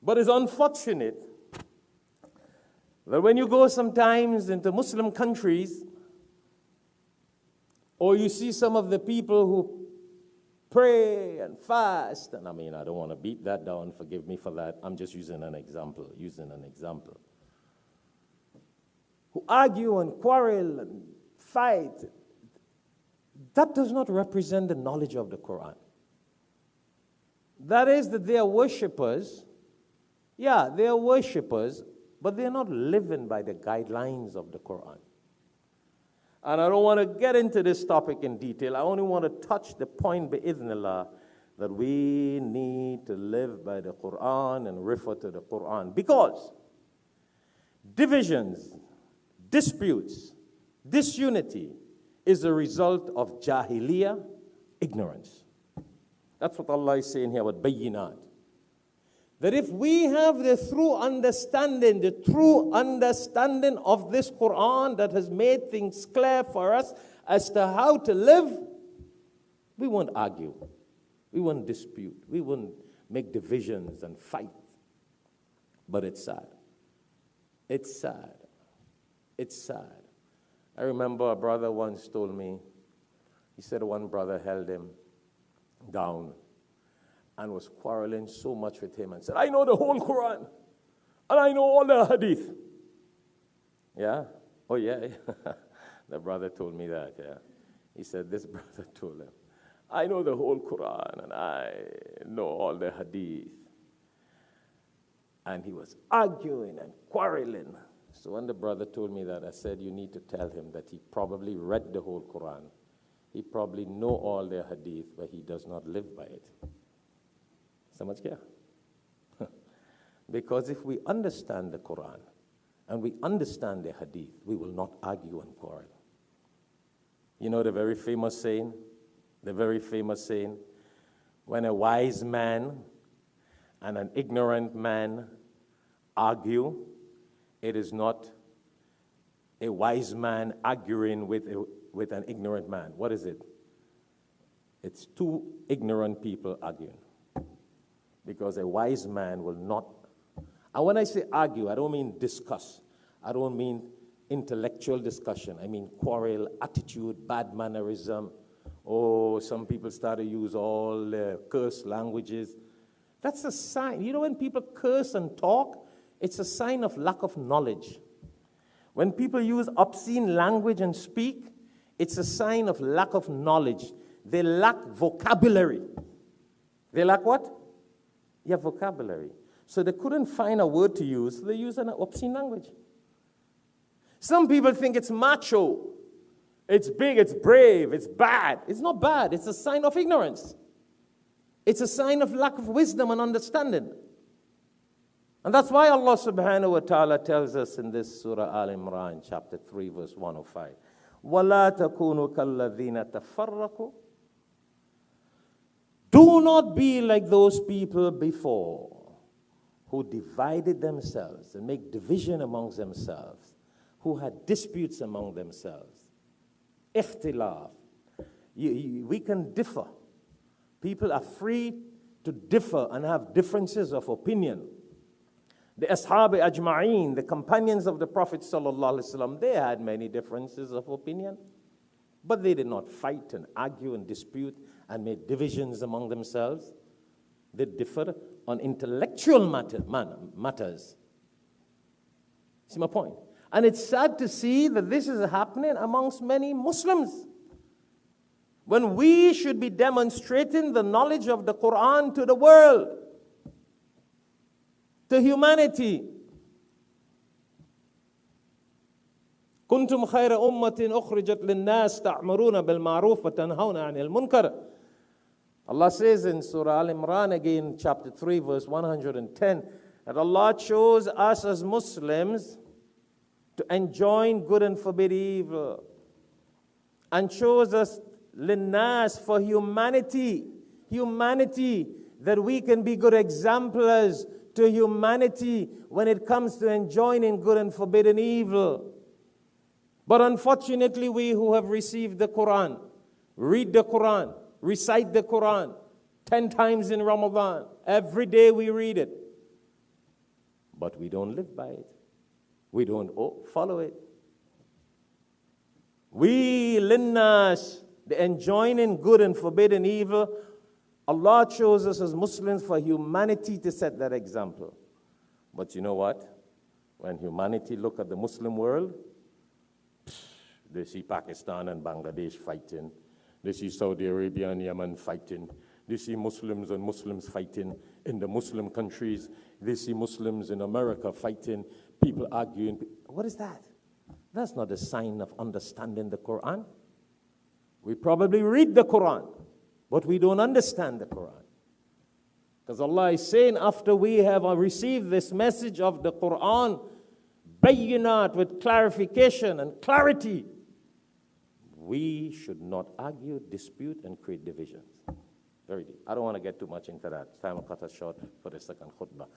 But it's unfortunate that when you go sometimes into Muslim countries, or you see some of the people who pray and fast, and I mean, I don't want to beat that down, forgive me for that, I'm just using an example, who argue and quarrel and fight, that does not represent the knowledge of the Quran. That is that they are worshippers. Yeah, they are worshippers, but they are not living by the guidelines of the Quran. And I don't want to get into this topic in detail. I only want to touch the point, bi'idhnillah, that we need to live by the Quran and refer to the Quran. Because divisions, disputes, disunity is a result of jahiliyyah, ignorance. That's what Allah is saying here with bayyinat. That if we have the true understanding of this Quran that has made things clear for us as to how to live, we won't argue, we won't dispute, we won't make divisions and fight. But it's sad. It's sad. It's sad. I remember a brother once told me, he said one brother held him down and was quarreling so much with him and said, I know the whole Quran and I know all the hadith. Yeah? Oh, yeah. The brother told me that, yeah. He said this brother told him, I know the whole Quran and I know all the hadith. And he was arguing and quarreling. So when the brother told me that, I said, you need to tell him that he probably read the whole Quran. He probably know all the hadith, but he does not live by it. Samajh kya? Because if we understand the Quran and we understand the hadith, we will not argue and quarrel. You know the very famous saying? When a wise man and an ignorant man argue, it is not a wise man arguing with an ignorant man. What is it? It's two ignorant people arguing. Because a wise man will not, and when I say argue, I don't mean discuss. I don't mean intellectual discussion. I mean quarrel, attitude, bad mannerism. Oh, some people start to use all curse languages. That's a sign. You know when people curse and talk, it's a sign of lack of knowledge. When people use obscene language and speak, it's a sign of lack of knowledge. They lack vocabulary. They lack what? Yeah, vocabulary. So they couldn't find a word to use, so they use an obscene language. Some people think it's macho, it's big, it's brave, it's bad. It's not bad, it's a sign of ignorance. It's a sign of lack of wisdom and understanding. And that's why Allah subhanahu wa ta'ala tells us in this Surah Al-Imran, chapter 3, verse 105, وَلَا تَكُونُوا كَالَّذِينَ تَفَرَّقُوا. Do not be like those people before who divided themselves and make division amongst themselves, who had disputes among themselves. Ikhtilaf. We can differ. People are free to differ and have differences of opinion. The Ashab Ajma'een, the companions of the Prophet ﷺ, they had many differences of opinion, but they did not fight and argue and dispute and made divisions among themselves. They differed on intellectual matters. See my point? And it's sad to see that this is happening amongst many Muslims, when we should be demonstrating the knowledge of the Quran to the world, to humanity. كنتم خير أمة أخرجت للناس تأمرون بالمعروف وتنهون عن المنكر. Allah says in Surah Al-Imran again, chapter 3, verse 110, that Allah chose us as Muslims to enjoin good and forbid evil, and chose us linnas for humanity, that we can be good exemplars to humanity when it comes to enjoining good and forbidding evil. But unfortunately, we who have received the Quran, read the Quran, recite the Quran 10 times in Ramadan, every day we read it. but we don't live by it. We don't follow it. We, linnas, the enjoining good and forbidding evil, Allah chose us as Muslims for humanity to set that example. But you know what? When humanity look at the Muslim world, they see Pakistan and Bangladesh fighting. They see Saudi Arabia and Yemen fighting. They see Muslims and Muslims fighting in the Muslim countries. They see Muslims in America fighting, people arguing. What is that? That's not a sign of understanding the Quran. We probably read the Quran, but we don't understand the Quran. Because Allah is saying, after we have received this message of the Quran, bayinat, with clarification and clarity, we should not argue, dispute, and create divisions. Very deep. I don't want to get too much into that. Time will cut us short for the second khutbah.